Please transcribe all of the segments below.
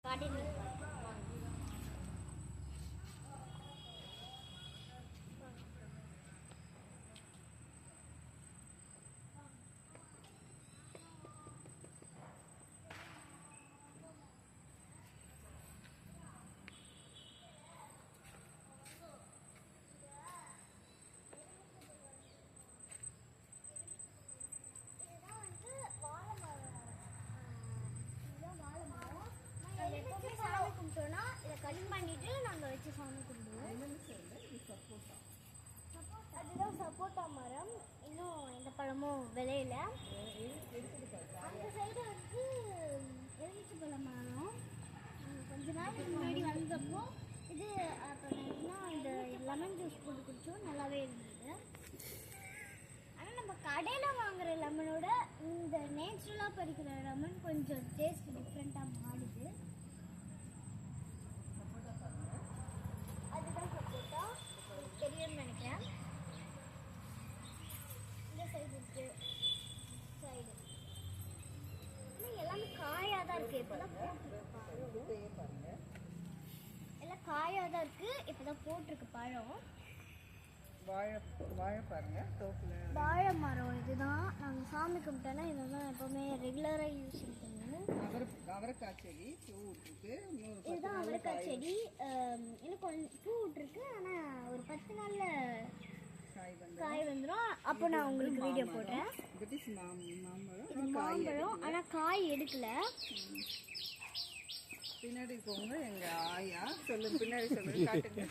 காட்டிட்டு சாமி கும்பிட்டோம்னா இதை கட் பண்ணிட்டு நாங்கள் வச்சு சாமி கும்பிடுவோம். அதுதான் சப்போட்டா மரம். இன்னும் எந்த பழமும் விளையில. அந்த சைடு வந்து எலுமிச்சை பழ மரம். கொஞ்ச நாளைக்கு முன்னாடி வந்தப்போ இது அப்புறம் இந்த லெமன் ஜூஸ் போட்டு குடிச்சோம், நல்லாவே இருந்தது. ஆனால் நம்ம கடையில் வாங்குற லெமனோட இந்த நேச்சுரலாக பறிக்கிற லெமன் கொஞ்சம் டேஸ்ட் டிஃப்ரெண்ட்டாக மாறுது. அதுதான் சப்போட்டா தெரியும்னு நினைக்கிறேன். இந்த சைடு இருக்கு சைடு எல்லாமே காயாக தான் இருக்கு. இப்போதான் போட்டிருக்கு, எல்லாம் காயாக தான் இருக்கு. இப்போதான் போட்டிருக்கு பழம். வாழை பாருங்க, வாழை மரம். இதுதான் நாங்கள் சாமி கும்பிட்டோன்னா இதெல்லாம் எப்பவுமே ரெகுலராக யூஸ் பண்ணுவோம். அவரைக்காய் செடி பூ விட்டுருக்கு. இதுதான் அவரைக்காய் செடி. இன்னும் கொஞ்சம் பூ விட்டுருக்கு. ஆனால் ஒரு 10 நாள்ல காய் வந்துடும். அப்போ நான் உங்களுக்கு வீடியோ போடுறேன். இது மாம்பழம், ஆனால் காய் எடுக்கல. பின்னாடி போங்க, எங்க ஆயா சொல்லு, பின்னாடி சொல்லு, காட்டுங்க.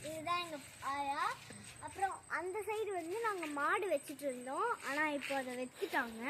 இதுதான் எங்க ஆயா. அப்புறம் அந்த சைடு வந்து நாங்க மாடு வச்சுட்டு இருந்தோம், ஆனா இப்போ அதை வச்சுட்டாங்க.